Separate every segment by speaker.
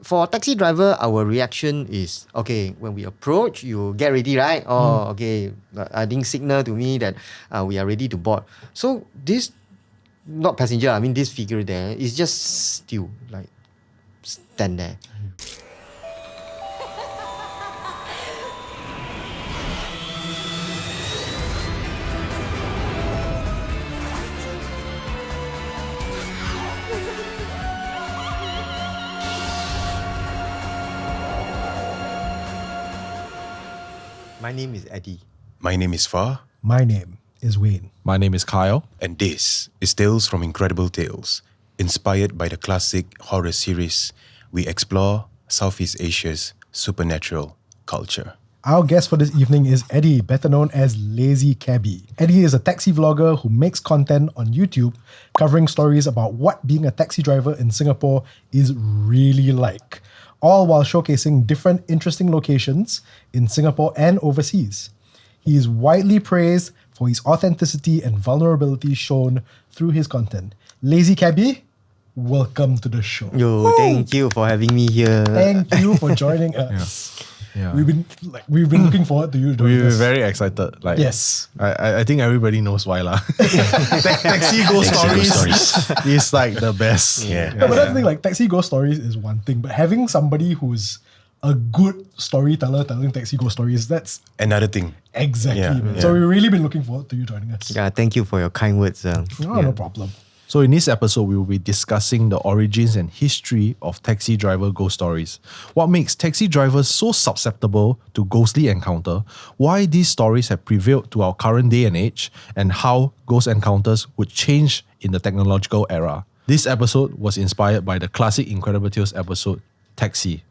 Speaker 1: for taxi driver, our reaction is, okay, when we approach, you get ready, right? Oh, okay, I think signal to me that we are ready to board. So this, not passenger, I mean this figure there is just still like stand there. My name is Eddie.
Speaker 2: My name is Far.
Speaker 3: My name is Wayne.
Speaker 4: My name is Kyle.
Speaker 2: And this is Tales from Incredible Tales. Inspired by the classic horror series, we explore Southeast Asia's supernatural culture.
Speaker 3: Our guest for this evening is Eddie, better known as LazyCabbie. Eddie is a taxi vlogger who makes content on YouTube covering stories about what being a taxi driver in Singapore is really like, all while showcasing different interesting locations in Singapore and overseas. He is widely praised for his authenticity and vulnerability shown through his content. LazyCabbie, welcome to the show.
Speaker 1: Yo, thank you for having me here.
Speaker 3: Thank you for joining us.
Speaker 4: Yeah.
Speaker 3: We've been looking forward to you joining
Speaker 4: We're
Speaker 3: us.
Speaker 4: very excited. Like,
Speaker 3: Yes.
Speaker 4: I think everybody knows why lah. Taxi ghost stories is like the best.
Speaker 2: Yeah.
Speaker 3: No, but that's the thing, like taxi ghost stories is one thing, but having somebody who's a good storyteller telling taxi ghost stories, that's
Speaker 2: Another thing.
Speaker 3: exactly.
Speaker 2: Yeah,
Speaker 3: Man.
Speaker 2: yeah.
Speaker 3: So we've really been looking forward to you joining us.
Speaker 1: Yeah, thank you for your kind words.
Speaker 3: No problem.
Speaker 4: So in this episode, we will be discussing the origins and history of taxi driver ghost stories. What makes taxi drivers so susceptible to ghostly encounter, why these stories have prevailed to our current day and age, and how ghost encounters would change in the technological era. This episode was inspired by the classic Incredible Tales episode, Taxi.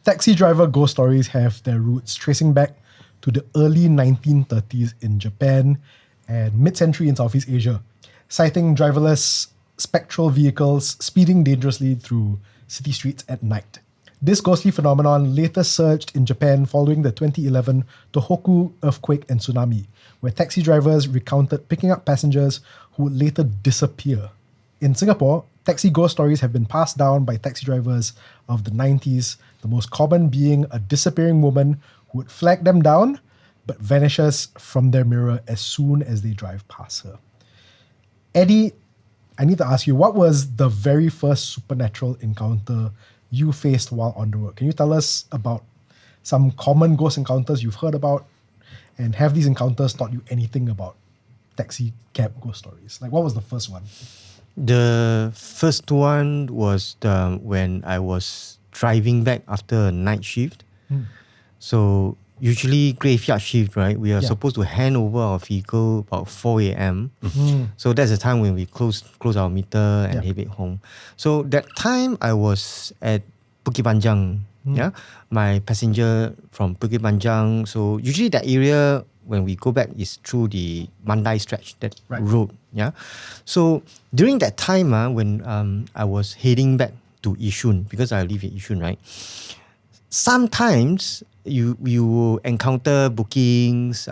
Speaker 3: Taxi driver ghost stories have their roots tracing back to the early 1930s in Japan and mid-century in Southeast Asia, citing driverless spectral vehicles speeding dangerously through city streets at night. This ghostly phenomenon later surged in Japan following the 2011 Tohoku earthquake and tsunami, where taxi drivers recounted picking up passengers who would later disappear. In Singapore, taxi ghost stories have been passed down by taxi drivers of the 90s, the most common being a disappearing woman who would flag them down but vanishes from their mirror as soon as they drive past her. Eddie, I need to ask you, what was the very first supernatural encounter you faced while on the road? Can you tell us about some common ghost encounters you've heard about, and have these encounters taught you anything about taxi cab ghost stories? Like, what was the first one?
Speaker 1: The first one was when I was driving back after a night shift. So usually graveyard shift, right? We are supposed to hand over our vehicle about 4 a.m. So that's the time when we close our meter and head back home. So that time I was at Bukit Panjang. Yeah, my passenger from Bukit Panjang. So usually that area when we go back is through the Mandai stretch, that road. Yeah. So during that time, when I was heading back to Yishun, because I live in Yishun, right? Sometimes you will encounter bookings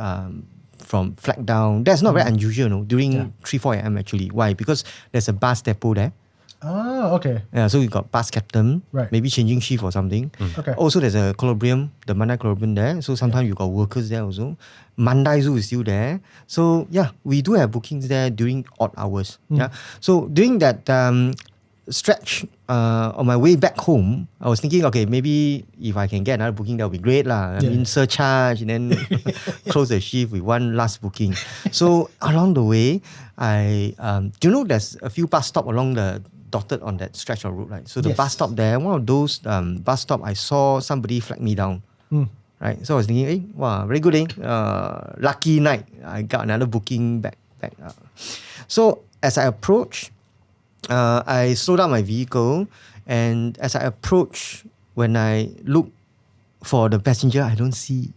Speaker 1: from flag down. That's not very unusual, no? During 3-4 a.m. actually. Why? Because there's a bus depot there.
Speaker 3: Ah, okay.
Speaker 1: Yeah, so you got bus captain, maybe changing shift or something.
Speaker 3: Okay.
Speaker 1: Also, there's a colubrium, the Mandai colubrium there. So sometimes you got workers there also. Mandai Zoo is still there. So yeah, we do have bookings there during odd hours. Yeah. So during that stretch on my way back home, I was thinking, okay, maybe if I can get another booking, that would be great lah. I mean, surcharge and then close the shift with one last booking. So along the way, do you know there's a few bus stops along the dotted on that stretch of road, right? So the bus stop there, one of those bus stop, I saw somebody flag me down. Right, so I was thinking, hey, wow, very good, lucky night. I got another booking back. So as I approach, I slowed down my vehicle, and as I approach, when I look for the passenger, I don't see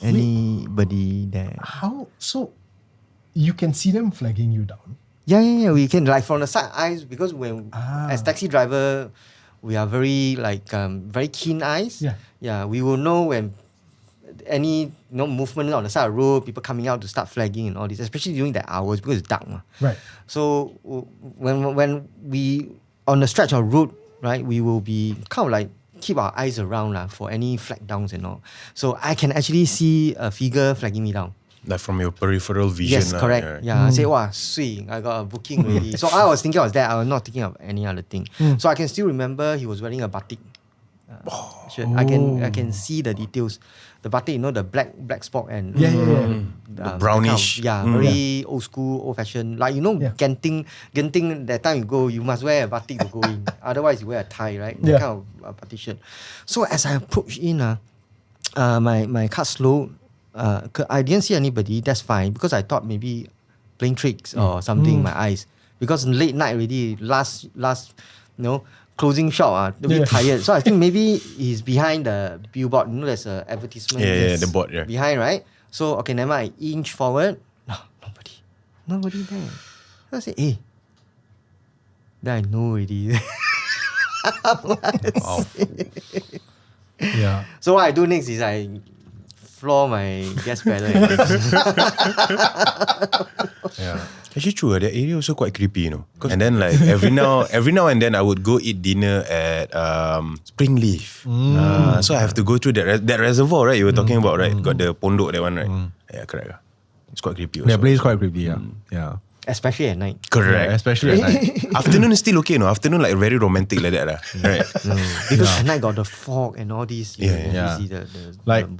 Speaker 1: anybody there.
Speaker 3: How? So you can see them flagging you down?
Speaker 1: Yeah, we can, like from the side eyes, because when as taxi driver, we are very very keen eyes. Yeah, we will know when any movement on the side of the road, people coming out to start flagging and all this, especially during the hours because it's dark.
Speaker 3: Right.
Speaker 1: So when we on the stretch of road right, we will be kind of like keep our eyes around for any flag downs and all. So I can actually see a figure flagging me down.
Speaker 2: Like from your peripheral vision.
Speaker 1: Yes, correct. Yeah, I say, wow, sweet, I got a booking ready. So I was thinking of that. I was not thinking of any other thing. So I can still remember he was wearing a batik. Shirt. I can see the details. The batik, you know, the black spot and
Speaker 2: brownish.
Speaker 1: Very old school, old fashioned. Like, you know, Genting, that time you go, you must wear a batik to go in. Otherwise, you wear a tie, right? That kind of batik shirt. So as I approached in, my car slowed. I didn't see anybody. That's fine because I thought maybe playing tricks or something in my eyes. Because late night already, last closing shop, a bit tired. So I think maybe he's behind the billboard. You know, there's an advertisement.
Speaker 2: The board.
Speaker 1: Behind, right? So okay, never mind. I inch forward. No, nobody there. So I say, hey. Then I know already.
Speaker 4: Yeah.
Speaker 1: So what I do next is I floor my gas pedal.
Speaker 4: Yeah.
Speaker 2: Actually true, that area also quite creepy, you know. And then like every now and then I would go eat dinner at Springleaf. So I have to go through that reservoir, right? You were talking about, right? Got the pondok, that one, right? Yeah, correct. It's quite creepy also.
Speaker 4: That place is quite creepy, yeah.
Speaker 1: Especially at night.
Speaker 2: Correct.
Speaker 4: Yeah, especially at night.
Speaker 2: Afternoon is still okay, no? Afternoon like very romantic like that, right?
Speaker 1: Because at night got the fog and all this. You see the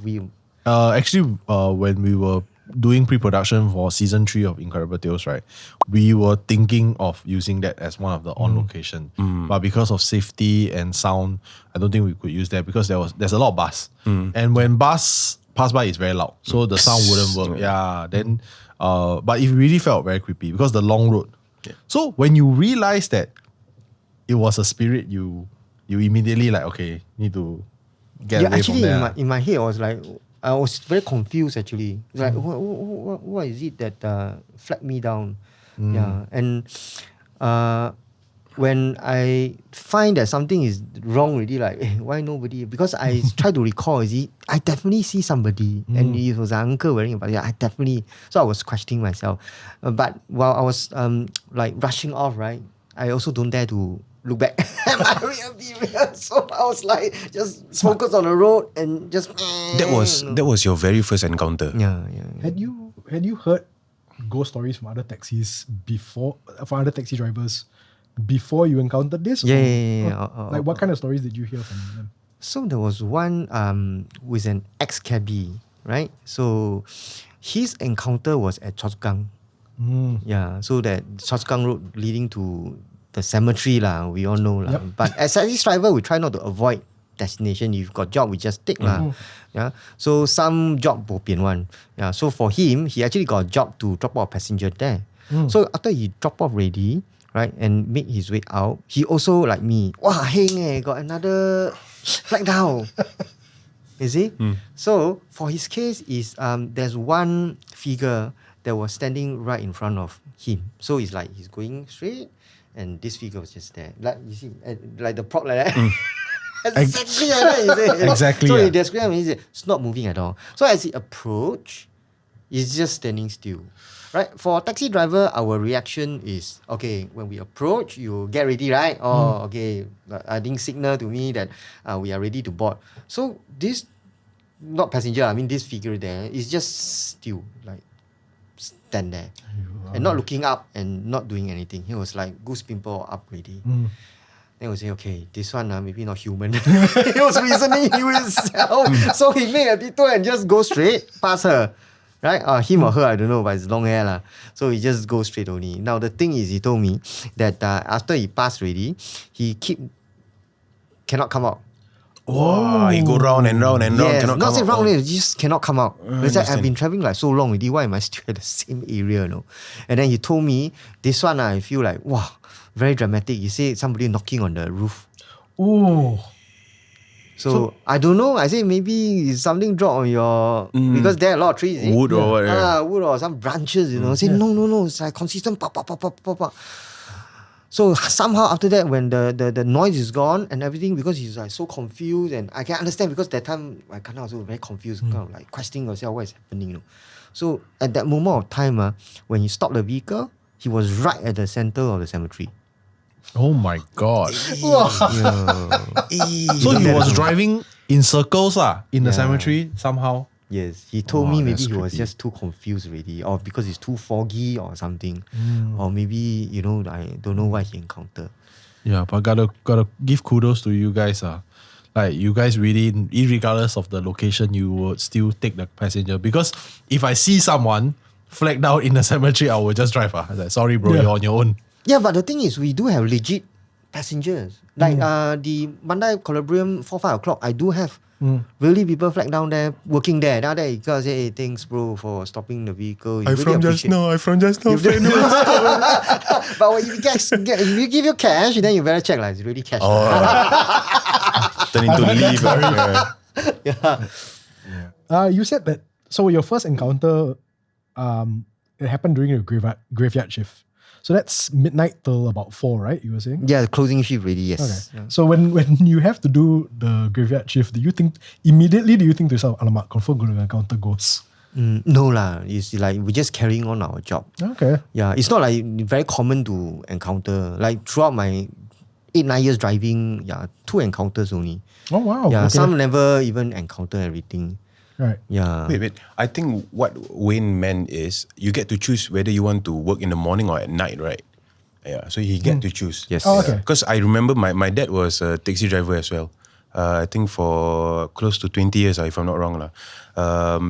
Speaker 1: view.
Speaker 4: Actually, when we were doing pre-production for season 3 of Incredible Tales, right, we were thinking of using that as one of the on location. But because of safety and sound, I don't think we could use that because there's a lot of bus. And when bus pass by, it's very loud. So the sound wouldn't work. Yeah. Then but it really felt very creepy because the long road. Yeah. So when you realize that it was a spirit, you immediately like, okay, need to get away
Speaker 1: actually
Speaker 4: from there.
Speaker 1: in my head I was very confused actually. Like what is it that flagged me down? Yeah. And when I find that something is wrong already, like why nobody? Because I try to recall, I definitely see somebody, and it was an uncle wearing a batik. I definitely. So I was questioning myself, but while I was like rushing off, right, I also don't dare to look back at my rear mirror. So I was like just focus on the road and just.
Speaker 2: That was your very first encounter.
Speaker 1: Yeah.
Speaker 3: Had you heard ghost stories from other taxis before, from other taxi drivers before you encountered this?
Speaker 1: Yeah.
Speaker 3: Like what kind of stories did you hear from them?
Speaker 1: So there was one with an ex-cabbie, right? So his encounter was at Choa Chu Kang. Yeah, so that Choa Chu Kang road leading to the cemetery lah, we all know lah. But as a taxi driver, we try not to avoid destination. If you've got job, we just take lah. Yeah. So some job bo pian one. Yeah. So for him, he actually got a job to drop off a passenger there. So after he drop off ready, right, and made his way out, he also like me. Wow, heng got another flag down. You see? So for his case is there's one figure that was standing right in front of him. So it's like he's going straight, and this figure was just there. Like you see, like the prop like that. Exactly like that, you say.
Speaker 4: Exactly.
Speaker 1: So he described him, it's not moving at all. So as he approached, he's just standing still. Right? For a taxi driver, our reaction is, okay, when we approach, you get ready, right? Oh, okay. I think signal to me that we are ready to board. So this, not passenger, I mean this figure there is just still, like, stand there. And not looking up and not doing anything. He was like, goose pimple up ready. Then we say, okay, this one maybe not human. He was reasoning himself. So he made a detour and just go straight past her. Right? Him or her, I don't know, but it's long hair lah. So he just goes straight only. Now the thing is, he told me that after he passed already, he cannot come out.
Speaker 2: He go round and round and round.
Speaker 1: Yes,
Speaker 2: Cannot
Speaker 1: not
Speaker 2: come
Speaker 1: say
Speaker 2: out.
Speaker 1: round, he just cannot come out. It's like, I've been traveling like so long already. Why am I still at the same area? No? And then he told me, this one I feel like, wow, very dramatic. He said somebody knocking on the roof.
Speaker 3: Oh.
Speaker 1: So I don't know. I say maybe something dropped on your because there are a lot of trees.
Speaker 2: Wood or what?
Speaker 1: Wood or some branches. You know. Say no. It's like consistent. Pop. So somehow after that, when the noise is gone and everything, because he's like so confused, and I can understand because that time I kind of also very confused, kind of like questioning yourself what is happening. You know. So at that moment of time, when he stopped the vehicle, he was right at the center of the cemetery.
Speaker 4: Oh my God.
Speaker 1: Yeah.
Speaker 4: So he was driving in circles in the
Speaker 1: Yeah.
Speaker 4: cemetery somehow.
Speaker 1: Yes, he told
Speaker 4: Oh,
Speaker 1: me maybe
Speaker 4: that's
Speaker 1: he was
Speaker 4: creepy.
Speaker 1: just too confused already, or because it's too foggy or something, or maybe I don't know what he encountered.
Speaker 4: Yeah, but gotta give kudos to you guys. Like you guys really, irregardless of the location, you would still take the passenger. Because if I see someone flagged out in the cemetery, I will just drive. I was like, sorry, bro,
Speaker 3: Yeah.
Speaker 4: you're on your own.
Speaker 1: Yeah, but the thing is, we do have legit passengers. Like the Mandai Colubrium 4-5 o'clock, I do have really people flagged down there, working there. Now they gotta say, hey, thanks, bro, for stopping the vehicle. You really appreciate-
Speaker 2: I from just now.
Speaker 1: But when you if you give you cash, then you better check like it's really cash.
Speaker 2: Turn into leaf.
Speaker 3: You said that, so your first encounter, it happened during a graveyard shift. So that's midnight till about 4, right? You were saying?
Speaker 1: Yeah, closing shift ready, yes.
Speaker 3: Okay. So when you have to do the graveyard shift, do you think to yourself, alamak, confirm going to encounter ghosts?
Speaker 1: No lah, it's like we're just carrying on our job.
Speaker 3: Okay.
Speaker 1: Yeah, it's not like very common to encounter. Like throughout my 8-9 years driving, 2 encounters only.
Speaker 3: Oh, wow.
Speaker 1: Yeah,
Speaker 3: okay.
Speaker 1: some never even encounter everything.
Speaker 3: Right.
Speaker 1: Yeah.
Speaker 2: Wait. I think what Wayne meant is you get to choose whether you want to work in the morning or at night, right? Yeah, so he get to choose.
Speaker 1: Yes.
Speaker 3: Oh, okay.
Speaker 2: Because I remember my dad was a taxi driver as well. I think for close to 20 years, if I'm not wrong.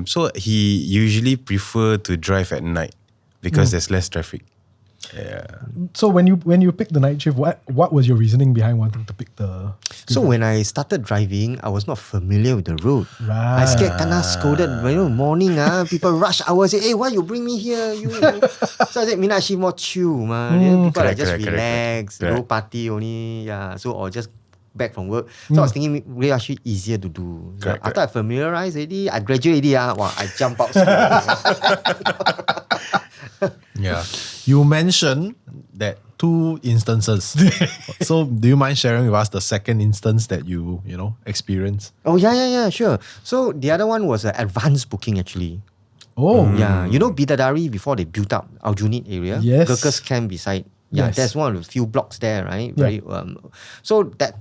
Speaker 2: So he usually prefer to drive at night because there's less traffic. Yeah.
Speaker 3: So when you picked the night shift, what was your reasoning behind wanting to pick the?
Speaker 1: So when I started driving, I was not familiar with the road.
Speaker 3: Right.
Speaker 1: I scared kena scolded. Morning people rush hours. Say, hey, why you bring me here? You. So I said, Mina, she more chill, man. People
Speaker 2: Correct,
Speaker 1: just
Speaker 2: correct,
Speaker 1: relax,
Speaker 2: correct.
Speaker 1: go party only. Yeah. So or just back from work. So I was thinking really actually easier to do. So
Speaker 2: Correct,
Speaker 1: after I familiarized already, I graduated already. Wow, I jump out.
Speaker 4: Yeah. You mentioned that 2 instances. So do you mind sharing with us the second instance that you experienced?
Speaker 1: Oh yeah, sure. So the other one was an advanced booking actually.
Speaker 3: Oh.
Speaker 1: Yeah, Bidadari before they built up Aljunied area.
Speaker 3: Yes.
Speaker 1: Gurkhas camp beside. Yeah,
Speaker 3: Yes.
Speaker 1: that's one of the few blocks there, right? Very so that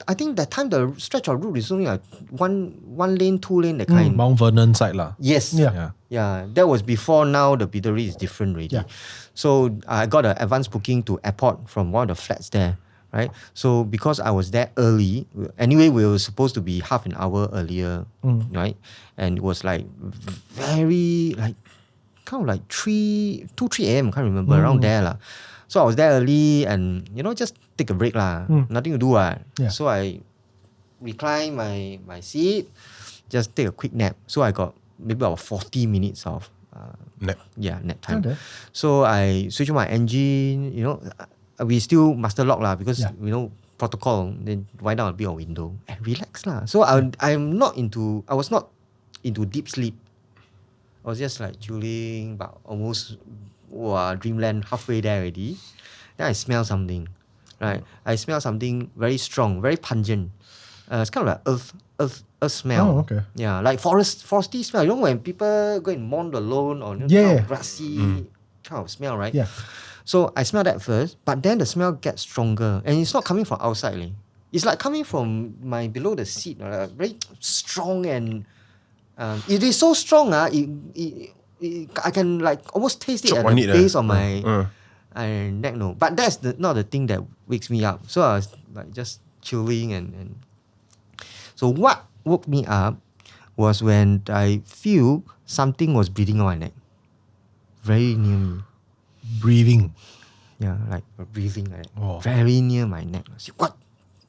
Speaker 1: I think that time the stretch of route is only like one lane, 2 lane, that kind.
Speaker 4: Mount Vernon side lah.
Speaker 1: Yes.
Speaker 3: Yeah.
Speaker 1: Yeah, that was before. Now the Bidadari is different already.
Speaker 3: Yeah.
Speaker 1: So I got an advance booking to airport from one of the flats there, right? So because I was there early, anyway, we were supposed to be half an hour earlier, right? And it was like very like kind of like 3 a.m. Can't remember, around there lah. So I was there early and just take a break lah. Nothing to do
Speaker 3: Yeah.
Speaker 1: So I recline my seat, just take a quick nap. So I got maybe about 40 minutes of
Speaker 2: Nap.
Speaker 1: nap time.
Speaker 3: Okay.
Speaker 1: So I switch on my engine, we still master lock lah because protocol, then wind down a bit of window and relax lah. So I was not into deep sleep. I was just like chilling, but almost dreamland, halfway there already. Then I smell something, right? I smell something very strong, very pungent. It's kind of like earth smell.
Speaker 3: Oh, okay.
Speaker 1: Yeah, like foresty smell. When people go and mow the lawn or kind
Speaker 3: Yeah.
Speaker 1: of grassy kind of smell, right?
Speaker 3: Yeah.
Speaker 1: So I smell that first, but then the smell gets stronger, and it's not coming from outside. It's like coming from below the seat. Very strong, and it is so strong. I can like almost taste it
Speaker 2: Choke
Speaker 1: at
Speaker 2: on
Speaker 1: the
Speaker 2: it,
Speaker 1: base of my
Speaker 2: Uh.
Speaker 1: neck. No, but that's not the thing that wakes me up. So I was like just chilling and so what woke me up was when I feel something was breathing on my neck, very near me.
Speaker 4: Breathing.
Speaker 1: Yeah, like breathing like that.
Speaker 4: Oh.
Speaker 1: Very near my neck. I said, what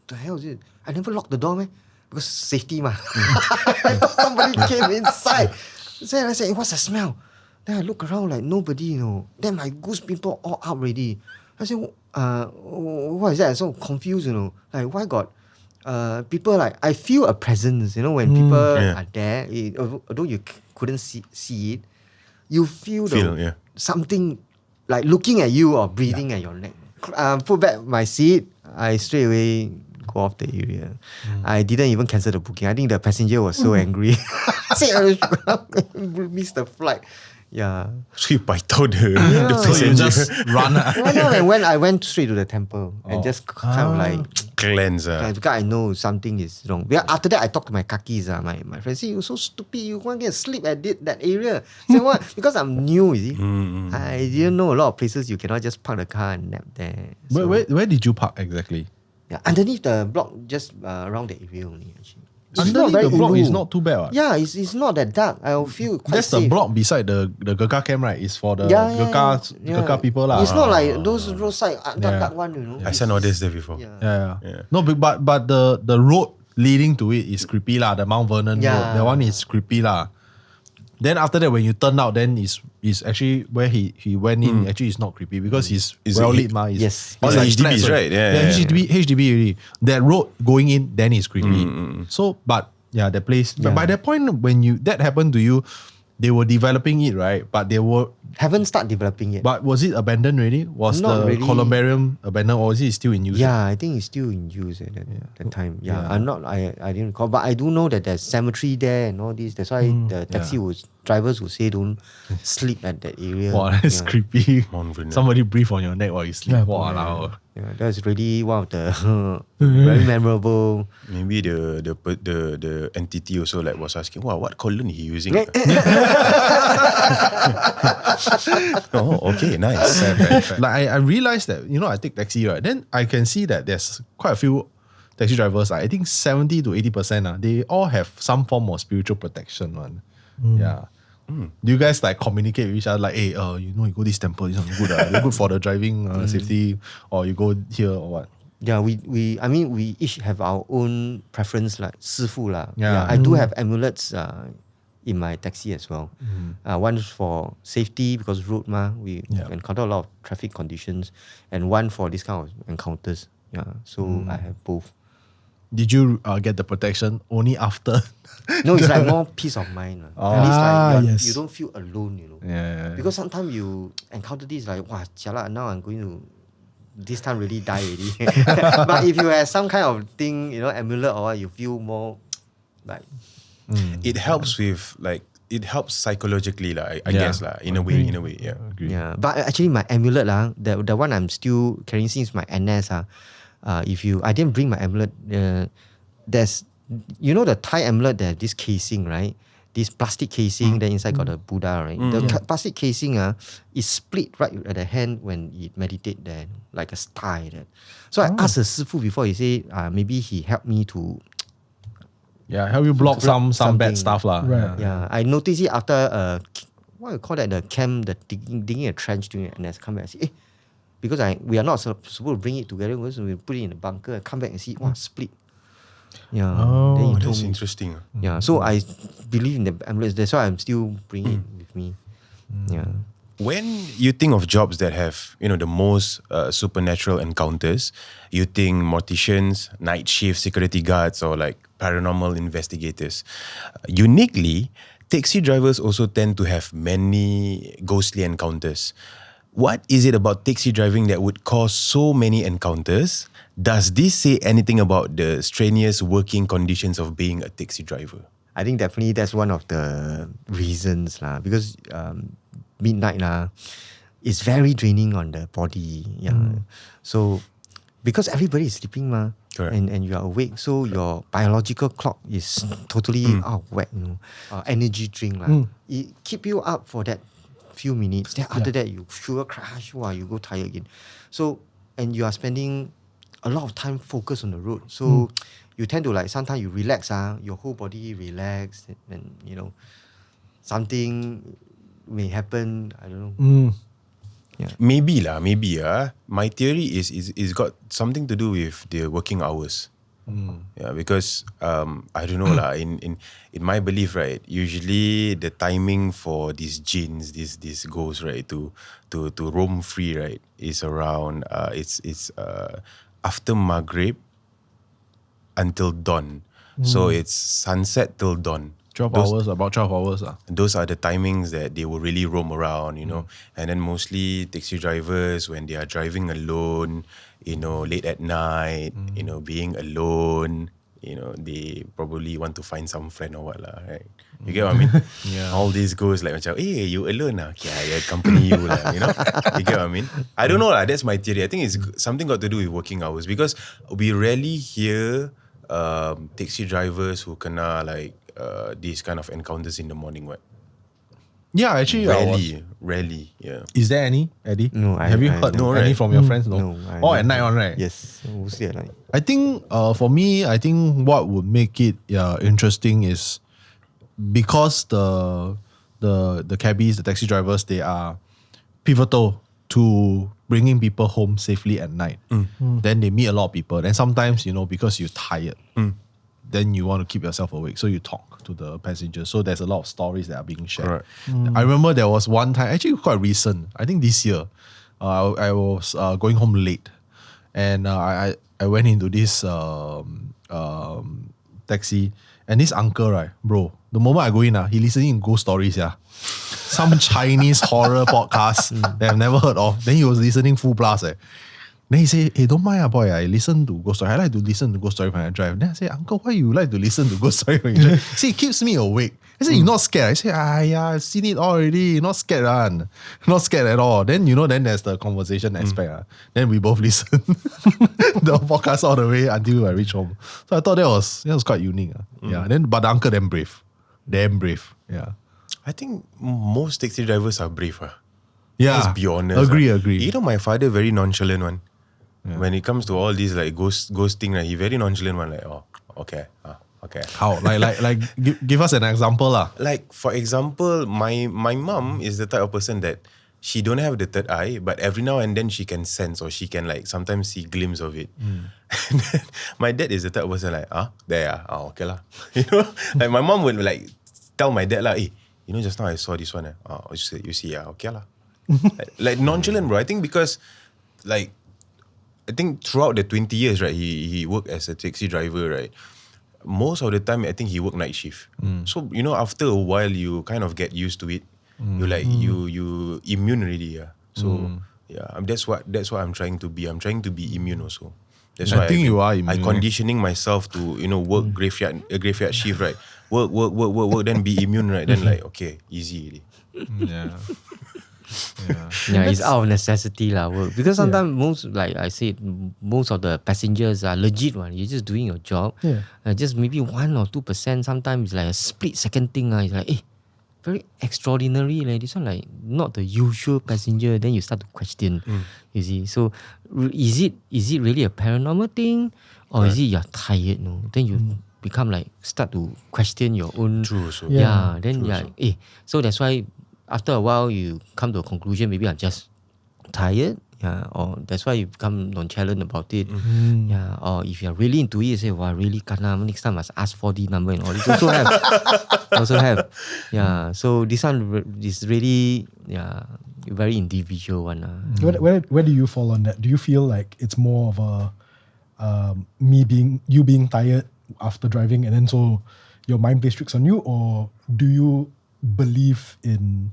Speaker 1: the hell is it? I never locked the door, man. Because safety, man. I thought somebody came inside. So I said, what's the smell? Then I look around like nobody, Then my goose people all up already. I said, what is that? I'm so confused, Like, why got people like, I feel a presence, when people are there, although you couldn't see it, you feel something like looking at you or breathing at your neck. Put back my seat, I straight away go off the area. I didn't even cancel the booking. I think the passenger was so angry. I said, I missed the flight. Yeah.
Speaker 2: So you paitao the
Speaker 4: So you
Speaker 2: passenger.
Speaker 4: just run.
Speaker 1: And when I went straight to the temple and just kind of like,
Speaker 2: Cleanse.
Speaker 1: because I know something is wrong. Because after that, I talked to my kakis. My friend say, you're so stupid. You want to get sleep at that area. Say what? Because I'm new, you see. I didn't know a lot of places you cannot just park the car and nap there. So,
Speaker 4: Where did you park exactly?
Speaker 1: yeah, underneath the block, just around the area only, actually. It's not
Speaker 4: Underneath
Speaker 1: very
Speaker 4: the block
Speaker 1: ulu.
Speaker 4: is not too bad. What?
Speaker 1: Yeah, it's not that dark. I feel quite
Speaker 4: That's
Speaker 1: safe.
Speaker 4: the block beside the Gurkha camp, right? It's for the
Speaker 1: Yeah.
Speaker 4: Gurkha people lah.
Speaker 1: It's not like those roadside dark one, you know.
Speaker 2: I sent orders there before.
Speaker 1: Yeah.
Speaker 4: Yeah. No, but the road leading to it is creepy lah. The Mount Vernon road, that one is creepy lah. Then after that, when you turn out, then is actually where he went in. Actually, it's not creepy because he's
Speaker 2: Is
Speaker 4: well
Speaker 2: it-
Speaker 4: lit, ma.
Speaker 1: Yes.
Speaker 2: It's
Speaker 4: like
Speaker 2: HDBs,
Speaker 4: flats,
Speaker 2: right? Yeah, yeah,
Speaker 4: HDB already. That road going in, then is creepy. So, but yeah, that place. But by that point, when that happened to you, they were developing it, right? But they were.
Speaker 1: Haven't started developing yet.
Speaker 4: But was it abandoned already? Was
Speaker 1: Not
Speaker 4: the
Speaker 1: really.
Speaker 4: columbarium abandoned, or is it still in use?
Speaker 1: Yeah, I think it's still in use at that time. Yeah, I didn't recall, but I do know that there's cemetery there and all this. That's why the taxi drivers would say don't sleep at that area.
Speaker 4: Wow, that's creepy.
Speaker 2: Mount Vernon.
Speaker 4: Somebody breathe on your neck while you sleep.
Speaker 3: Yeah.
Speaker 4: Wow.
Speaker 1: Yeah, that's really one of the very memorable.
Speaker 2: Maybe the entity also like was asking, wow, what cologne he using? Oh, okay, nice.
Speaker 4: Like I realized that, I take taxi, right? Then I can see that there's quite a few taxi drivers, I think 70 to 80%, they all have some form of spiritual protection. Yeah. Do you guys like communicate with each other like, hey, you go this temple, this one good, you're good for the driving safety, or you go here or what?
Speaker 1: Yeah, we each have our own preference, like 师父 lah.
Speaker 4: Yeah.
Speaker 1: I do have amulets in my taxi as well. One is for safety because road we encounter a lot of traffic conditions, and one for this kind of encounters. Yeah, so I have both.
Speaker 4: Did you get the protection only after?
Speaker 1: No, it's like more peace of mind. At least like you don't feel alone,
Speaker 4: Yeah.
Speaker 1: Because sometimes you encounter this like, wow, jialat, now I'm going to this time really die already. But if you have some kind of thing, amulet or what, you feel more like
Speaker 2: It helps with it helps psychologically I guess in a way, yeah.
Speaker 1: yeah. But actually my amulet the one I'm still carrying since my NS I didn't bring my amulet. There's the Thai amulet, they have this casing, right? This plastic casing, then inside got a Buddha, right? The plastic casing is split right at the hand when you meditate there, like a star. So I asked the Sifu before, he said maybe he helped me to
Speaker 4: help you block some bad
Speaker 1: something.
Speaker 4: stuff lah.
Speaker 3: Right.
Speaker 1: Yeah, I noticed it after what you call that, the camp, the digging a trench doing it, and I come back and say, because we are not supposed to bring it together, so we put it in the bunker, come back and see, split. Yeah. Then he told
Speaker 2: That's
Speaker 1: me.
Speaker 2: interesting.
Speaker 1: Yeah, so I believe in the ambulance. That's why I'm still bringing it with me. Yeah.
Speaker 2: When you think of jobs that have, the most supernatural encounters, you think morticians, night shift security guards, or like paranormal investigators. Uniquely, taxi drivers also tend to have many ghostly encounters. What is it about taxi driving that would cause so many encounters? Does this say anything about the strenuous working conditions of being a taxi driver?
Speaker 1: I think definitely that's one of the reasons because midnight is very draining on the body. Yeah. So because everybody is sleeping
Speaker 2: Correct.
Speaker 1: and you are awake, so your biological clock is totally out of whack. Energy drink it keep you up for that few minutes. Then after that you sugar crash, you go tired again. So and you are spending a lot of time focused on the road. So you tend to sometimes you relax, your whole body relax, and something may happen. I don't know.
Speaker 2: Maybe. My theory is got something to do with the working hours. Yeah, because I don't know in my belief, right, usually the timing for these jinns, these ghosts, right, to roam free, right, is around it's after Maghrib until dawn. So it's sunset till dawn.
Speaker 4: 12 hours, about 12 hours.
Speaker 2: Those are the timings that they will really roam around, And then mostly taxi drivers, when they are driving alone, late at night, being alone, they probably want to find some friend or what lah, right? You get what I mean?
Speaker 4: Yeah.
Speaker 2: All these goes like macam, hey, you alone lah? Okay, I accompany you lah, You get what I mean? I don't know lah, that's my theory. I think it's something got to do with working hours because we rarely hear taxi drivers who kena like these kind of encounters in the morning, what?
Speaker 4: Yeah, actually,
Speaker 2: Rarely, yeah.
Speaker 4: Is there any, Eddie?
Speaker 1: No,
Speaker 4: Have you
Speaker 1: I
Speaker 4: heard
Speaker 1: don't.
Speaker 4: any from your friends? No. All at night on, right?
Speaker 1: Yes, mostly at night.
Speaker 4: I think for me, I think what would make it interesting is because the cabbies, the taxi drivers, they are pivotal to bringing people home safely at night. Then they meet a lot of people. Then sometimes, because you're tired, then you want to keep yourself awake. So you talk to the passengers. So there's a lot of stories that are being shared.
Speaker 2: Correct.
Speaker 4: I remember there was one time, actually quite recent, I think this year, I was going home late. And I went into this taxi. And this uncle, right, bro, the moment I go in, he listening to ghost stories, some Chinese horror podcast that I've never heard of. Then he was listening full blast. Then he say, hey, don't mind, boy, I listen to ghost story. I like to listen to ghost story when I drive. Then I say, uncle, why you like to listen to ghost story when you drive? He say, it keeps me awake. I say, you're not scared? I say, yeah, I've seen it already. You're not scared, man. Not scared at all. Then, then there's the conversation aspect. Then we both listen the podcast all the way until I reach home. So I thought that was quite unique. Yeah. Then, but the uncle damn brave. Damn brave. Yeah.
Speaker 2: I think most taxi drivers are brave.
Speaker 4: Yeah.
Speaker 2: Let's be honest.
Speaker 4: Agree.
Speaker 2: My father very nonchalant one. Yeah. When it comes to all these like ghost thing, right, he very nonchalant one. Like, oh, okay. Okay.
Speaker 4: How? Like give us an example lah.
Speaker 2: Like for example, my mom is the type of person that she don't have the third eye, but every now and then she can sense or she can like sometimes see glimpse of it. And then my dad is the type of person like, there, okay lah. Like my mom would like tell my dad like, hey, just now I saw this one. You see, okay lah. Like nonchalant, bro. I think because like I think throughout the 20 years, right, he worked as a taxi driver, right? Most of the time, I think he worked night shift. So, after a while, you kind of get used to it. You like, you immune already, yeah. So, that's what I'm trying to be. I'm trying to be immune also. That's why
Speaker 4: I think you are immune.
Speaker 2: I conditioning myself to, work graveyard shift, right? Work, then be immune, right? Then like, okay, easy.
Speaker 4: Yeah.
Speaker 1: Yeah, it's out of necessity lah. Work because sometimes most, like I said, most of the passengers are legit one. You're just doing your job.
Speaker 3: Yeah.
Speaker 1: Just maybe 1 or 2%. Sometimes it's like a split second thing. It's like, very extraordinary. Like this one, like not the usual passenger. Then you start to question. You see. So is it really a paranormal thing, or is it you're tired? No. Then you become like start to question your own.
Speaker 2: True. So.
Speaker 1: Yeah. Then so that's why. After a while, you come to a conclusion, maybe I'm just tired, or that's why you become nonchalant about it. Or if you're really into it, you say, wow, really kena, next time I must ask 4D number and all this. Also have. Yeah, so this one is really, very individual one.
Speaker 3: Where do you fall on that? Do you feel like it's more of a you being tired after driving and then so your mind plays tricks on you, or do you believe in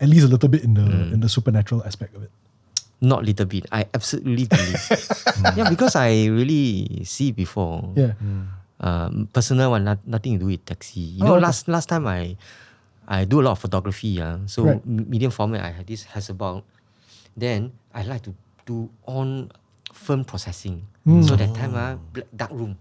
Speaker 3: at least a little bit in the supernatural aspect of it?
Speaker 1: Not little bit. I absolutely believe. Because I really see before.
Speaker 3: Yeah.
Speaker 1: Personal one, nothing to do with taxi. Last time I do a lot of photography. So medium format, I had this Hasselblad. Then I like to do on film processing. So that time, dark room.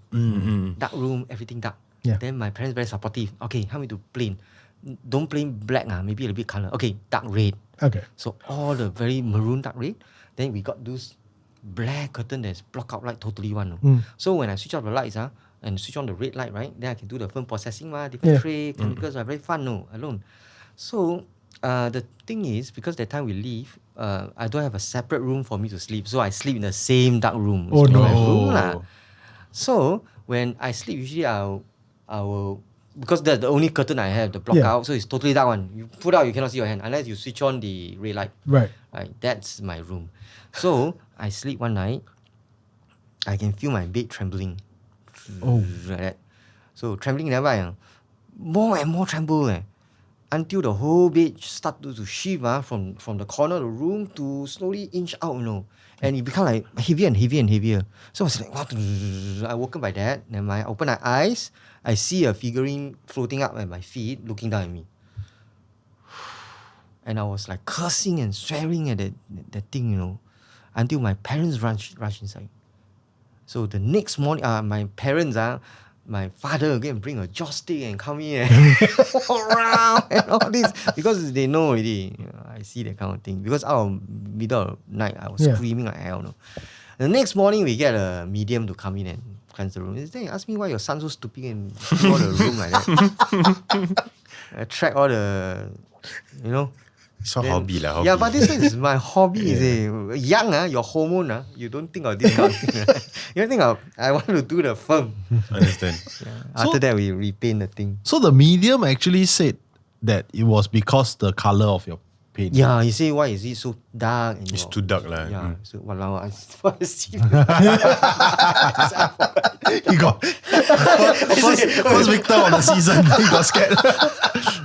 Speaker 1: Dark room, everything dark.
Speaker 3: Yeah.
Speaker 1: Then my parents very supportive. Okay, help me to plain. Don't plain black, maybe a little bit color. Okay, dark red.
Speaker 3: Okay.
Speaker 1: So all the very maroon dark red. Then we got those black curtain that's block out light totally one. So when I switch off the lights and switch on the red light, right, then I can do the film processing, different tray, chemicals are very fun, alone. So the thing is, because that time we leave, I don't have a separate room for me to sleep. So I sleep in the same dark room.
Speaker 3: Oh, no.
Speaker 1: Room, so when I sleep, usually I will because that's the only curtain I have, the block out, so it's totally dark one. You put out, you cannot see your hand unless you switch on the red light.
Speaker 3: Right.
Speaker 1: That's my room. So I sleep one night, I can feel my bed trembling. Like that. So trembling never, more and more tremble. until the whole bed started to shift from the corner of the room to slowly inch out, and it become like heavier and heavier and heavier. So I was like, what? I woke up by that. Then I open my eyes, I see a figurine floating up at my feet, looking down at me. And I was like cursing and swearing at that thing, until my parents rush inside. So the next morning, my parents, my father again bring a joystick and come in and walk around and all this because they know already. I see that kind of thing. Because out of middle of night, I was screaming like hell. The next morning, we get a medium to come in and cleanse the room. They ask me why your son so stupid and all the room like that. I track all the,
Speaker 2: It's a hobby lah.
Speaker 1: Yeah, but this is my hobby. Young, your hormone, you don't think of this kind of thing. You don't think of, I want to do the film.
Speaker 2: Understand.
Speaker 1: After that, we repaint the thing.
Speaker 4: So the medium actually said that it was because the color of your paint.
Speaker 1: Yeah, you say, why is it so dark? And
Speaker 2: It's too dark lah.
Speaker 1: Yeah, so walao, I see.
Speaker 4: He got first victim of the season. He got scared.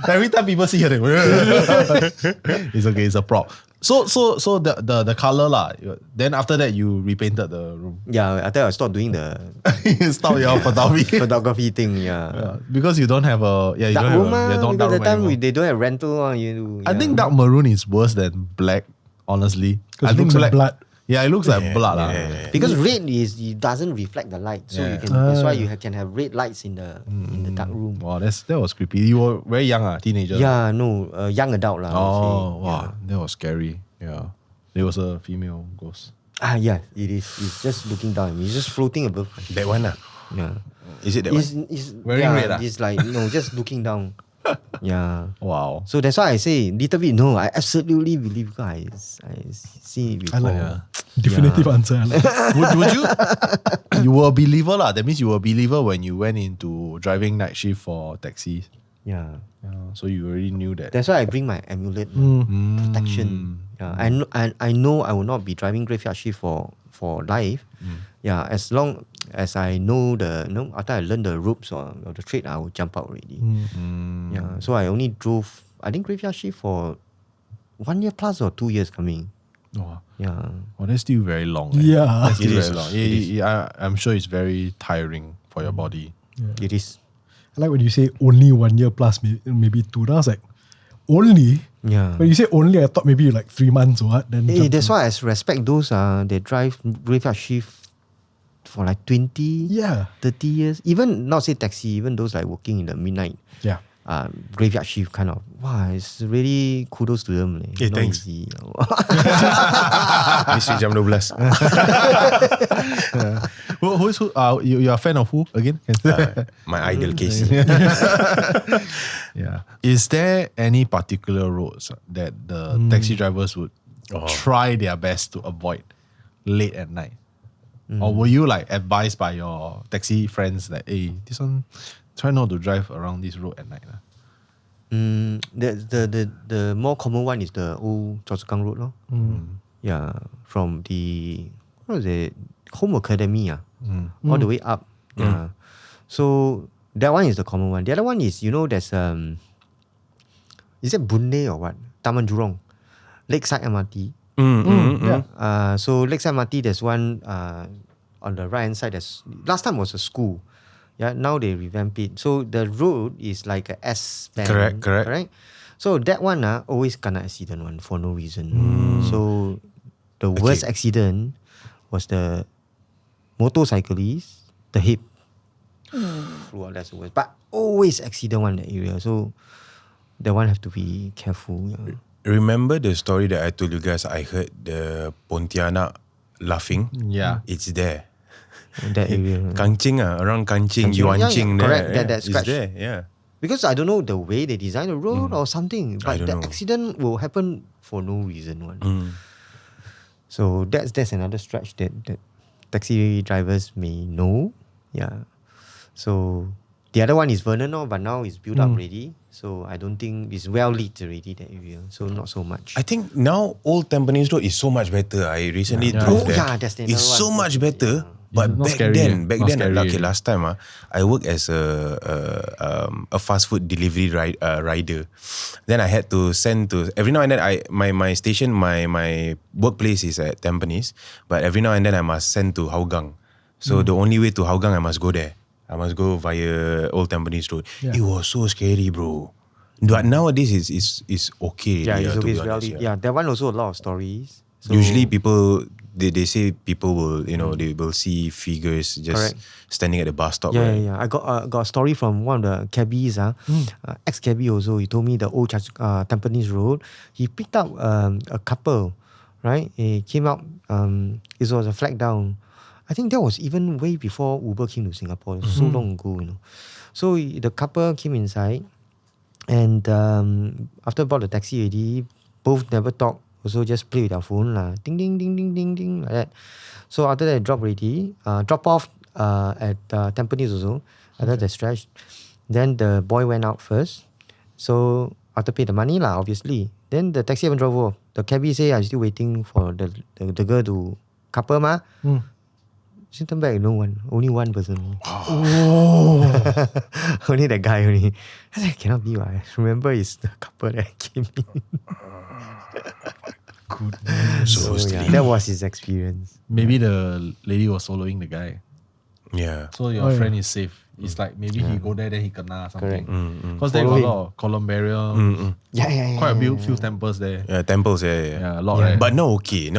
Speaker 4: Every time people see her, it's okay. It's a prop. So the color lah. Then after that, you repainted the room.
Speaker 1: Yeah, after I stopped doing the
Speaker 4: Stop your
Speaker 1: photography thing. Yeah.
Speaker 4: because you don't have a you
Speaker 1: Dark
Speaker 4: don't
Speaker 1: room,
Speaker 4: have a,
Speaker 1: because
Speaker 4: dark
Speaker 1: the
Speaker 4: room
Speaker 1: time
Speaker 4: anymore.
Speaker 1: they don't have rental.
Speaker 4: I think dark maroon is worse than black. Honestly, I
Speaker 3: it
Speaker 4: think
Speaker 3: looks like blood.
Speaker 4: Yeah, it looks like blood lah.
Speaker 1: because red it doesn't reflect the light, so you can. That's why you can have red lights in the dark room.
Speaker 4: Wow, that was creepy. You were very young, teenager.
Speaker 1: Yeah, no, young adult lah. I would say.
Speaker 4: Oh, wow, that was scary. Yeah, there was a female ghost.
Speaker 1: Yeah, it is. It's just looking down at me. It's just floating above.
Speaker 2: That one lah.
Speaker 1: Yeah.
Speaker 2: Is it that one?
Speaker 1: It's
Speaker 4: Wearing red,
Speaker 1: It's like just looking down. Yeah.
Speaker 4: Wow.
Speaker 1: So that's why I say little bit. No, I absolutely believe because I see it before.
Speaker 3: Definitive answer.
Speaker 4: would you? You were a believer lah. That means you were a believer when you went into driving night shift for taxis.
Speaker 1: Yeah.
Speaker 4: So you already knew that.
Speaker 1: That's why I bring my amulet protection. Yeah. I know I will not be driving graveyard shift for life. Yeah. As long as I know after I learn the ropes or the trade, I will jump out already. Yeah. So I only drove, I think, graveyard shift for 1 year plus or 2 years coming.
Speaker 4: Oh,
Speaker 1: Yeah.
Speaker 4: well, that's still very long.
Speaker 3: Yeah.
Speaker 4: That's still
Speaker 2: It is.
Speaker 4: very long. I'm sure it's very tiring for your body.
Speaker 1: It is.
Speaker 3: I like when you say only 1 year plus, maybe 2. Then I was like, only?
Speaker 1: Yeah.
Speaker 3: When you say only, I thought maybe like 3 months or what. Then
Speaker 1: That's why I respect those they drive graveyard shift for like 20, 30 years. Even not say taxi, even those like working in the midnight
Speaker 3: Yeah.
Speaker 1: graveyard shift kind of. Wow, it's really kudos to them.
Speaker 2: Hey,
Speaker 1: Not
Speaker 2: thanks.
Speaker 1: easy.
Speaker 2: Misteri jam 12.
Speaker 4: Who's who? You are a fan of who again?
Speaker 2: My idol Casey.
Speaker 4: Yeah. Is there any particular roads that the taxi drivers would try their best to avoid late at night? Or were you like advised by your taxi friends that, hey, this one, try not to drive around this road at night?
Speaker 1: The more common one is the old Choa Chu Kang Road. Yeah, from the, what was it? Home Academy. All the way up. Yeah. So that one is the common one. The other one is, there's is it Boon Lay or what? Taman Jurong. Lakeside MRT. So Lakeside MRT, there's one on the right hand side. Last time was a school. Yeah, now they revamp it. So the road is like a S bend.
Speaker 2: Correct.
Speaker 1: Right? So that one always kena accident one for no reason. So the worst accident was the motorcyclist, the hip. Well, that's the worst. But always accident one in that area. So that one have to be careful. Yeah.
Speaker 2: Remember the story that I told you guys? I heard the Pontianak laughing.
Speaker 4: Yeah.
Speaker 2: It's there.
Speaker 1: In that area.
Speaker 2: Kancing around Kancing, Yuanqing there.
Speaker 1: Correct. That
Speaker 2: It's
Speaker 1: scratch.
Speaker 2: there, yeah.
Speaker 1: Because I don't know the way they design the road or something. But
Speaker 2: don't
Speaker 1: the
Speaker 2: know.
Speaker 1: accident will happen for no reason one. So that's another stretch that taxi drivers may know. Yeah. So the other one is Vernon, but now it's built up already. So I don't think it's well lit already, that area. So not so much.
Speaker 2: I think now Old Tampines Road is so much better. I recently drove there.
Speaker 1: Yeah, that's the
Speaker 2: It's
Speaker 1: another
Speaker 2: so
Speaker 1: one.
Speaker 2: much better. But
Speaker 4: Not
Speaker 2: back
Speaker 4: scary,
Speaker 2: then,
Speaker 4: Not scary.
Speaker 2: okay, last time, I worked as a fast food delivery rider. Then I had to send to every now and then. My station, my workplace is at Tampines, but every now and then I must send to Hougang. So the only way to Hougang, I must go there. I must go via Old Tampines Road.
Speaker 3: Yeah.
Speaker 2: It was so scary, bro. But nowadays it's okay.
Speaker 1: Yeah,
Speaker 2: to
Speaker 1: it's
Speaker 2: be
Speaker 1: okay.
Speaker 2: honest,
Speaker 1: Yeah, that one also a lot of stories. So,
Speaker 2: Usually people they say people will they will see figures just
Speaker 1: Correct.
Speaker 2: standing at the bus stop.
Speaker 1: yeah,
Speaker 2: Right?
Speaker 1: yeah, yeah. I got a story from one of the cabbies, ex-cabbie also. He told me the old Tampines Road. He picked up a couple, right? He came out. It was a flag down. I think that was even way before Uber came to Singapore. It was so long ago. So the couple came inside, and after bought the taxi already, both never talk. Also just play with their phone lah. Ding ding ding ding ding ding like that. So after that drop off at Tampines also. After the stretch, then the boy went out first. So after pay the money lah, obviously. Then the taxi haven't drove off. The cabbie say I'm still waiting for the girl to couple ma. She turned back, no one. Only one person. Only that guy only. I said, cannot be right. Remember it's the couple that came in.
Speaker 2: So
Speaker 1: Yeah, that was his experience.
Speaker 4: Maybe the lady was following the guy.
Speaker 2: Yeah.
Speaker 4: So your friend is safe. It's like maybe he go there then he kena something.
Speaker 1: Correct.
Speaker 4: Because there got
Speaker 1: Follow
Speaker 4: a lot of Columbarium.
Speaker 1: Yeah.
Speaker 4: Quite a few temples there.
Speaker 2: Yeah, temples. Yeah.
Speaker 4: Yeah, a lot, right?
Speaker 2: But now okay.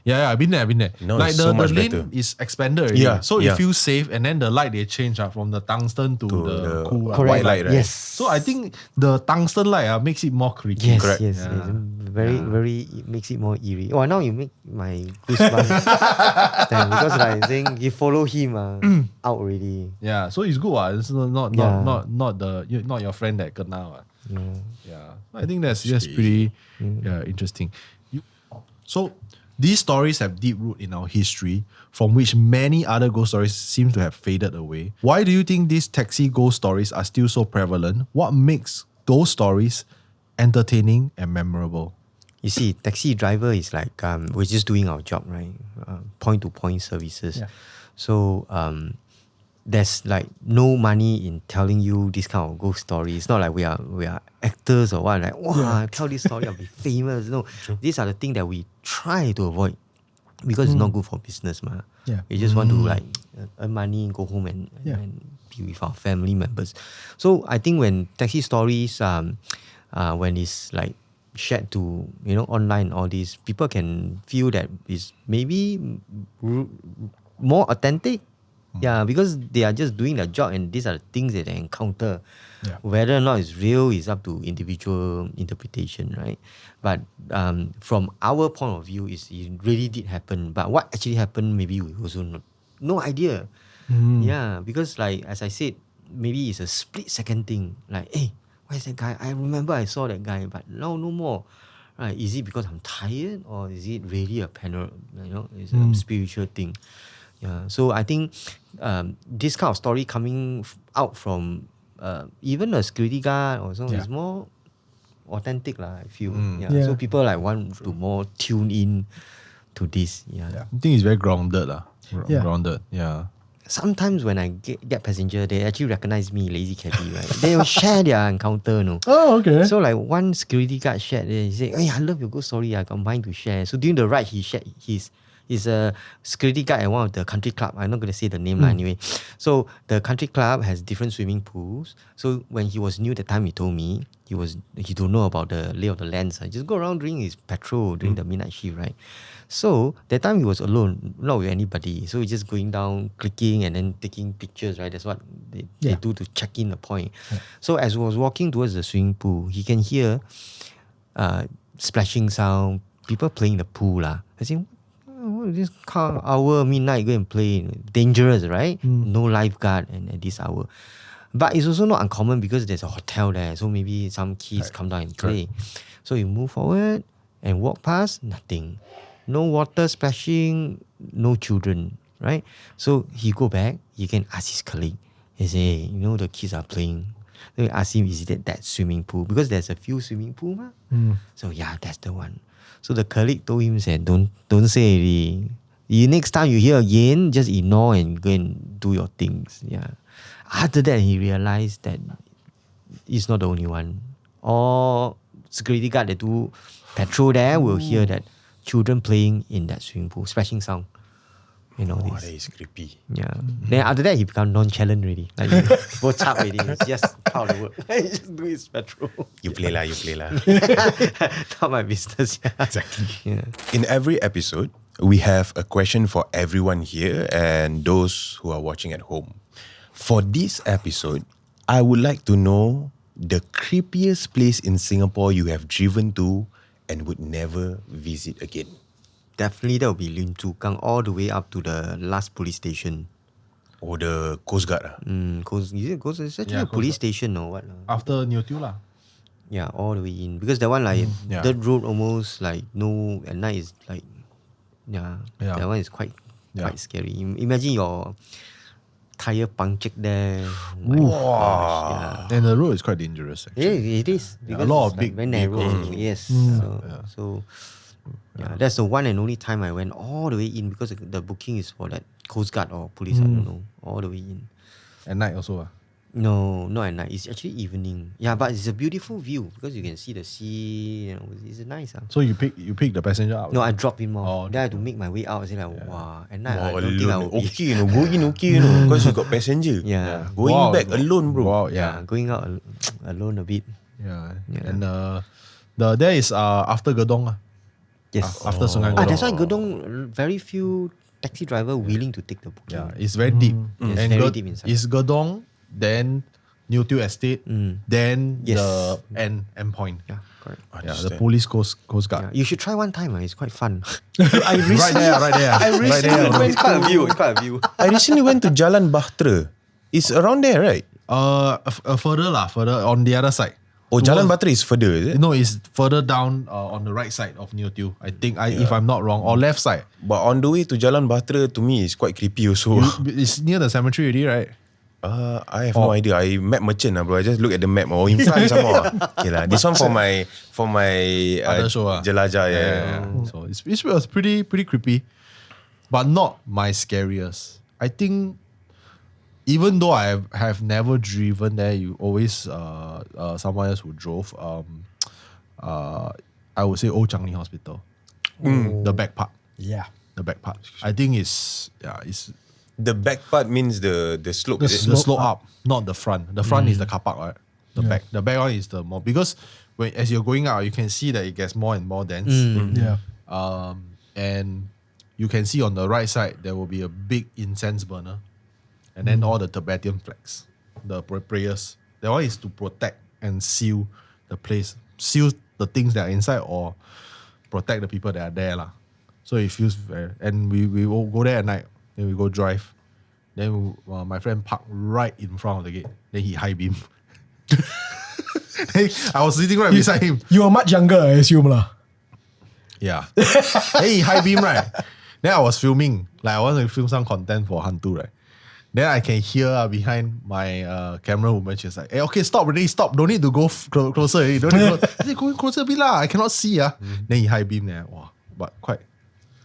Speaker 4: Yeah, I've been there.
Speaker 2: No,
Speaker 4: Like
Speaker 2: it's
Speaker 4: the
Speaker 2: so much
Speaker 4: lane
Speaker 2: better.
Speaker 4: is expanded already.
Speaker 2: Yeah,
Speaker 4: So
Speaker 2: yeah.
Speaker 4: it feels safe, and then the light they change from the tungsten to the cool
Speaker 2: white light, right?
Speaker 1: Yes.
Speaker 4: So I think the tungsten light makes it more creepy.
Speaker 1: Yes,
Speaker 2: Correct.
Speaker 1: yes.
Speaker 4: Yeah.
Speaker 1: Very, it makes it more eerie. Oh, now you make my goosebumps. Then, because like saying you follow him out already.
Speaker 4: Yeah, so it's good. It's not your friend that kena. Yeah. I think that's just pretty interesting. So these stories have deep root in our history, from which many other ghost stories seem to have faded away. Why do you think these taxi ghost stories are still so prevalent? What makes those stories entertaining and memorable?
Speaker 1: You see, taxi driver is like we're just doing our job, right? Point to point services.
Speaker 3: Yeah.
Speaker 1: So there's like no money in telling you this kind of ghost story. It's not like we are actors or what. Like wow, tell this story, I'll be famous. No, these are the things that we try to avoid because it's not good for business, ma.
Speaker 3: Yeah.
Speaker 1: We just want to like earn money, go home and be with our family members. So I think when taxi stories when it's like shared to online, all these people can feel that it's maybe more authentic. Yeah, because they are just doing their job and these are the things that they encounter.
Speaker 3: Yeah.
Speaker 1: Whether or not it's real is up to individual interpretation, right? But from our point of view, it really did happen. But what actually happened, maybe we also no idea. Yeah, because like as I said, maybe it's a split second thing. Like, hey, where's that guy? I remember I saw that guy, but no more. Right? Is it because I'm tired, or is it really a it's a spiritual thing? Yeah. So I think this kind of story coming out from even a security guard or something is more authentic, I feel.
Speaker 3: Yeah.
Speaker 1: So people like want to more tune in to this. Yeah.
Speaker 4: I think it's very grounded.
Speaker 3: Yeah.
Speaker 4: Grounded. Yeah.
Speaker 1: Sometimes when I get passenger, they actually recognize me, LazyCabbie, right? They will share their encounter, no?
Speaker 3: Oh, okay.
Speaker 1: So like one security guard shared, he said, hey, I love your ghost story, I got mine to share. So during the ride, he shared he's a security guard at one of the country club. I'm not going to say the name anyway. So the country club has different swimming pools. So when he was new, the time he told me, he don't know about the lay of the land. So just go around doing his patrol during the midnight shift, right? So that time he was alone, not with anybody. So he's just going down, clicking and then taking pictures, right? That's what they do to check in the point. Yeah. So as he was walking towards the swimming pool, he can hear splashing sound, people playing the pool. I think, this hour, midnight, go and play. Dangerous, right? No lifeguard and at this hour. But it's also not uncommon because there's a hotel there. So maybe some kids come down and play. So you move forward and walk past, nothing. No water splashing, no children, right? So he go back, he can ask his colleague. He say, the kids are playing. So he ask him, is it that swimming pool? Because there's a few swimming pools. So yeah, that's the one. So the colleague told him, said, don't say it. Next time you hear again, just ignore and go and do your things. Yeah. After that, he realized that he's not the only one. All security guard that do patrol there will hear that children playing in that swimming pool, splashing sound. You know
Speaker 2: That
Speaker 1: this.
Speaker 2: is creepy.
Speaker 1: Yeah. Then after that, he become nonchalant already. Like, both up already. It's just part of the work. He just do his patrol.
Speaker 2: You play lah.
Speaker 1: Not my business. Yeah.
Speaker 2: Exactly.
Speaker 1: Yeah.
Speaker 2: In every episode, we have a question for everyone here and those who are watching at home. For this episode, I would like to know the creepiest place in Singapore you have driven to and would never visit again.
Speaker 1: Definitely that will be Lim Chu Kang all the way up to the last police station.
Speaker 2: Or the Coast Guard.
Speaker 1: It's actually
Speaker 4: Yeah,
Speaker 1: a police
Speaker 4: Coast
Speaker 1: station or what?
Speaker 4: After New Tiew lah.
Speaker 1: Yeah, all the way in. Because that one like
Speaker 4: yeah.
Speaker 1: dirt road almost like no at night is like
Speaker 4: Yeah.
Speaker 1: that one is quite
Speaker 4: Yeah.
Speaker 1: scary. Imagine your tire punctured there. My gosh, yeah.
Speaker 4: And the road is quite dangerous actually.
Speaker 1: It is.
Speaker 4: Yeah, a
Speaker 1: Because
Speaker 4: lot
Speaker 1: it's
Speaker 4: of
Speaker 1: like
Speaker 4: big
Speaker 1: very narrow.
Speaker 4: vehicles.
Speaker 1: Yes. So that's the one and only time I went all the way in because the booking is for that Coast Guard or police, I don't know. All the way in.
Speaker 4: At night also.
Speaker 1: No, not at night. It's actually evening. Yeah, but it's a beautiful view because you can see the sea. You know, it's nice.
Speaker 4: So you pick the passenger up?
Speaker 1: No, I dropped him off.
Speaker 4: Oh,
Speaker 1: Then I had to make my way out. I say like, wow, at night I
Speaker 2: Wow,
Speaker 1: don't think I
Speaker 2: alone.
Speaker 1: will be.
Speaker 2: Okay, go in okay, because you got passenger.
Speaker 1: Yeah.
Speaker 2: Going
Speaker 4: Wow.
Speaker 2: back alone, bro.
Speaker 4: Wow,
Speaker 1: Yeah,
Speaker 4: yeah.
Speaker 1: going out alone a bit.
Speaker 4: Yeah.
Speaker 1: Yeah.
Speaker 4: And there is after Gedong.
Speaker 1: Yes.
Speaker 4: After Sungai Gedong.
Speaker 1: That's why Gedong, very few taxi driver willing to take the booking.
Speaker 4: Yeah, it's very deep.
Speaker 1: It's
Speaker 4: And
Speaker 1: very deep inside.
Speaker 4: It's Gedong, then New Tiew Estate, then
Speaker 1: Yes.
Speaker 4: the end point.
Speaker 1: Yeah, correct.
Speaker 4: Yeah, the police coast guard.
Speaker 1: Yeah, you should try one time. It's quite fun.
Speaker 2: I recently,
Speaker 4: Right there.
Speaker 2: I recently went
Speaker 1: It's quite a view. It's quite a view.
Speaker 2: I recently went to Jalan Bahtera. It's around there, right?
Speaker 4: Further on the other side.
Speaker 2: Oh, Jalan Bahtera is further, is it?
Speaker 4: No, it's further down on the right side of New Tiew. I think, if I'm not wrong, or left side.
Speaker 2: But on the way to Jalan Bahtera, to me, it's quite creepy also.
Speaker 4: It's near the cemetery already, right?
Speaker 2: I have no idea. I map merchant, bro. I just look at the map. Oh, in front some more. Okay lah. This one for my
Speaker 4: Other show,
Speaker 2: jelajah. Yeah.
Speaker 4: So it was pretty creepy, but not my scariest. I think even though I have never driven there, you always someone else who drove. I would say Old Changi Hospital, the back part.
Speaker 3: Yeah.
Speaker 4: The back part. I think it's
Speaker 2: The back part means the slope.
Speaker 3: The
Speaker 2: is it?
Speaker 4: the slope up, not the front. The front is the car park, right? The back one is the more, because as you're going out, you can see that it gets more and more dense.
Speaker 3: Yeah.
Speaker 4: And you can see on the right side there will be a big incense burner, and then all the Tibetan flags, the prayers. That one is to protect and seal the place, seal the things that are inside, or protect the people that are there lah. So it feels very. And we will go there at night. Then we go drive. Then my friend parked right in front of the gate. Then he high beam. I was sitting right beside him.
Speaker 3: You were much younger, I assume lah.
Speaker 4: Yeah. Then he high beam, right? Then I was filming. Like I want to film some content for Hantu, right? Then I can hear behind my camera woman, she's like, hey, okay, stop already, stop. Don't need to go closer already. Don't need to go. I said, going closer a bit lah. I cannot see. Then he high beam there. Wow. But quite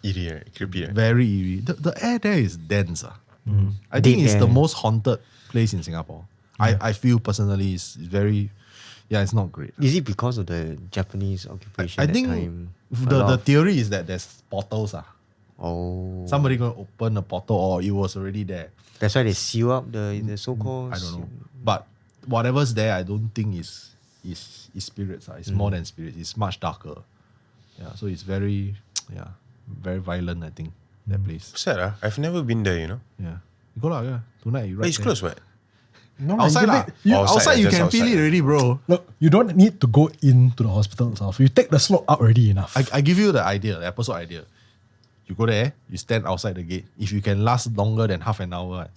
Speaker 2: Eerie, right? Creepy, right?
Speaker 4: very eerie. The air there is dense. I think it's the most haunted place in Singapore. I feel personally it's very, it's not great.
Speaker 1: Is it because of the Japanese occupation
Speaker 4: I
Speaker 1: at
Speaker 4: think
Speaker 1: that time?
Speaker 4: the theory is that there's portals.
Speaker 1: Oh.
Speaker 4: Somebody going to open a portal, or it was already there.
Speaker 1: That's why they seal up the so-called...
Speaker 4: I don't know. But whatever's there, I don't think is spirits. It's more than spirits. It's much darker. Yeah, so it's very violent, I think, that place.
Speaker 2: Sad, I've never been there, you know.
Speaker 4: Yeah. You go lah, tonight you
Speaker 2: But
Speaker 4: right
Speaker 2: it's
Speaker 4: there.
Speaker 2: close, what?
Speaker 3: No,
Speaker 4: Outside lah. Outside you
Speaker 2: just
Speaker 4: can feel
Speaker 2: outside.
Speaker 4: it already, bro.
Speaker 3: Look, you don't need to go into the hospital itself. You take the slope up already enough.
Speaker 4: I give you the episode idea. You go there, you stand outside the gate. If you can last longer than half an hour,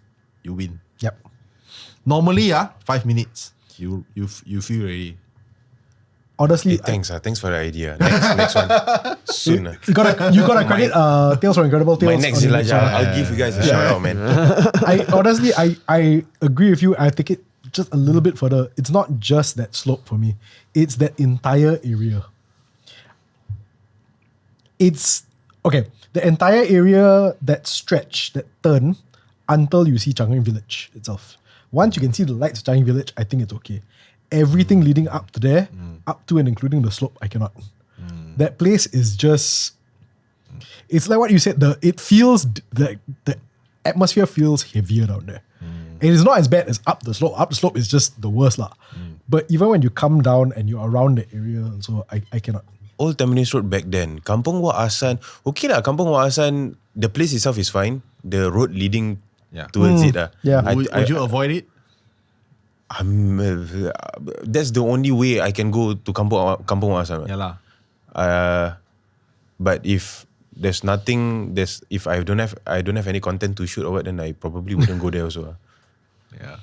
Speaker 4: you win.
Speaker 3: Yep.
Speaker 4: Normally, 5 minutes, you feel already.
Speaker 3: Honestly,
Speaker 2: Thanks for the idea. Next one. Soon.
Speaker 3: you gotta credit Tales from Incredible Tales.
Speaker 2: My next
Speaker 3: on the
Speaker 2: jelajah,
Speaker 3: one.
Speaker 2: I'll give you guys a shout out, man.
Speaker 3: I agree with you. I take it just a little bit further. It's not just that slope for me. It's that entire area. It's Okay, the entire area, that stretch, that turn, until you see Changi Village itself. Once you can see the lights of Changi Village, I think it's okay. Everything leading up to there, up to and including the slope, I cannot. That place is just... It's like what you said, the atmosphere feels heavier down there. It is not as bad as up the slope. Up the slope is just the worst lah. But even when you come down and you're around the area, so I cannot.
Speaker 2: Old Tampines Road back then, Kampung Wak Hassan, okay lah, Kampung Wak Hassan, the place itself is fine. The road leading towards it.
Speaker 3: Yeah.
Speaker 4: Would you avoid it?
Speaker 2: That's the only way I can go to Kampung Wak Hassan.
Speaker 4: Yeah lah.
Speaker 2: But if there's nothing, if I don't have any content to shoot or what, then I probably wouldn't go there also.
Speaker 4: Yeah.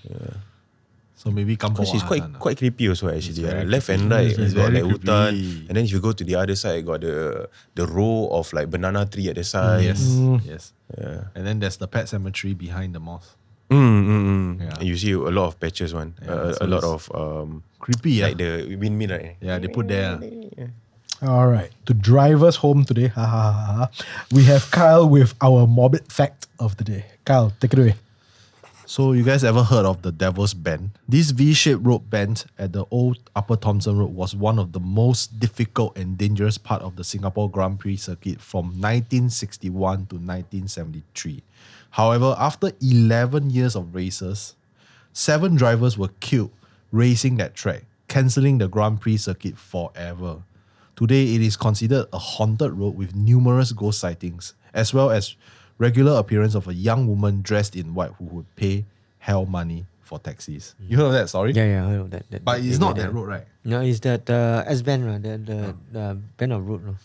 Speaker 4: So maybe Kampung
Speaker 2: Because it's
Speaker 4: Wak Hassan,
Speaker 2: quite creepy also actually.
Speaker 4: very
Speaker 2: Left
Speaker 4: creepy.
Speaker 2: and right,
Speaker 4: It's
Speaker 2: it's got
Speaker 4: very
Speaker 2: like hutan,
Speaker 4: creepy.
Speaker 2: and then if you go to the other side, got the row of like banana tree at the side.
Speaker 4: Yes. Yeah. And then there's the pet cemetery behind the mosque.
Speaker 2: Yeah.
Speaker 4: Yeah.
Speaker 2: And you see a lot of patches one,
Speaker 4: Yeah, so
Speaker 2: a lot
Speaker 4: it's
Speaker 2: of
Speaker 4: Creepy,
Speaker 2: like the windmill, right?
Speaker 4: Yeah, they put there.
Speaker 3: All right, to drive us home today, we have Kyle with our morbid fact of the day. Kyle, take it away.
Speaker 4: So you guys ever heard of the Devil's Bend? This V-shaped road bend at the old Upper Thomson Road was one of the most difficult and dangerous part of the Singapore Grand Prix circuit from 1961 to 1973. However, after 11 years of races, 7 drivers were killed racing that track, cancelling the Grand Prix circuit forever. Today, it is considered a haunted road with numerous ghost sightings, as well as regular appearance of a young woman dressed in white who would pay hell money for taxis. You heard of that story?
Speaker 1: Yeah, I heard of that.
Speaker 4: But it's not that road, right?
Speaker 1: No, it's that S-Bend, right? The bend of road. No?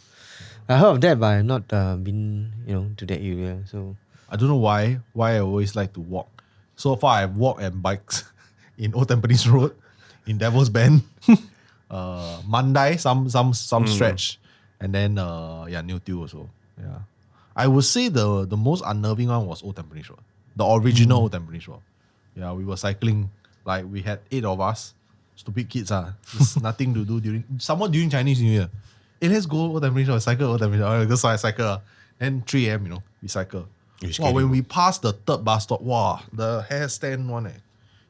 Speaker 1: I heard of that, but I've not been, to that area. So
Speaker 4: I don't know why I always like to walk. So far, I've walked and bikes in Old Tampines Road, in Devil's Bend, Mandai, some stretch, and then New Tue also. Yeah, I would say the most unnerving one was Old Tampines Road, the original Old Tampines Road. Yeah, we were cycling, like we had 8 of us, stupid kids. There's nothing to do during Chinese New Year. Hey, let's go Old Tampines Road, cycle Old Tampines Road. So I cycle. And 3 a.m, we cycle. Wow, when we passed the 3rd bus stop, wow, the hair stand one.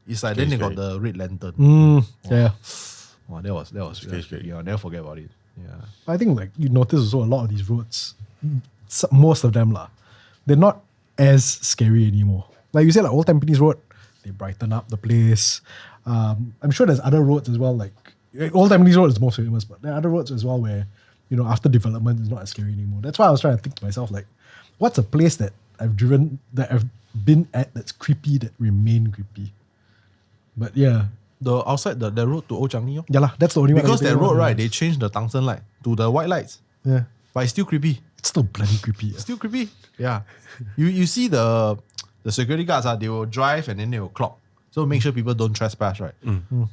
Speaker 4: It's like then they got the red lantern.
Speaker 3: Yeah.
Speaker 4: Wow, that was really scary. I'll never forget about it. Yeah.
Speaker 3: I think like you notice also a lot of these roads, most of them they're not as scary anymore. Like you said, like Old Tampines Road, they brighten up the place. I'm sure there's other roads as well. Like Old Tampines Road is the most famous, but there are other roads as well where after development it's not as scary anymore. That's why I was trying to think to myself like, what's a place that I've been at that's creepy that remain creepy. But yeah.
Speaker 4: The outside the road to Old Changi.
Speaker 3: Yeah, that's the only one.
Speaker 4: Because that road, right, they changed the tungsten light to the white lights.
Speaker 3: Yeah.
Speaker 4: But it's still creepy.
Speaker 3: It's still bloody creepy.
Speaker 4: Still creepy. Yeah. You see the security guards, they will drive and then they will clock. So make sure people don't trespass, right?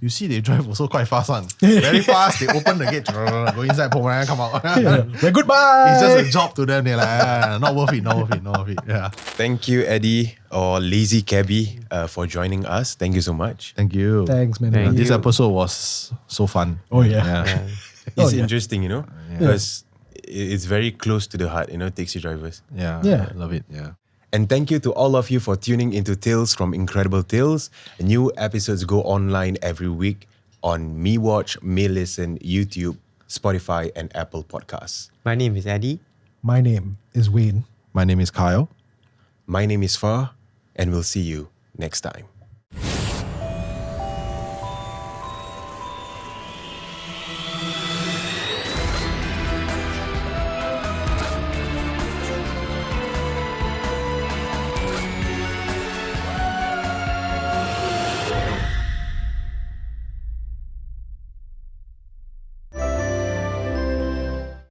Speaker 4: You see they drive also quite fast one. Very fast, they open the gate, go inside, come out.
Speaker 3: Well, goodbye.
Speaker 4: It's just a job to them. They're like, not worth it. Yeah.
Speaker 2: Thank you, Eddie or LazyCabbie, for joining us. Thank you so much.
Speaker 4: Thank you.
Speaker 3: Thanks, man.
Speaker 1: Thank
Speaker 4: This
Speaker 1: you.
Speaker 4: episode was so fun.
Speaker 3: Oh, yeah.
Speaker 2: It's
Speaker 3: yeah.
Speaker 2: interesting, because it's very close to the heart, taxi drivers.
Speaker 4: Yeah.
Speaker 3: Yeah.
Speaker 4: Love it. Yeah.
Speaker 2: And thank you to all of you for tuning into Tales from Incredible Tales. New episodes go online every week on MeWatch, meLISTEN, YouTube, Spotify, and Apple Podcasts.
Speaker 1: my name is Eddie.
Speaker 3: My name is Wayne.
Speaker 4: My name is Kyle.
Speaker 2: My name is Far, and we'll see you next time.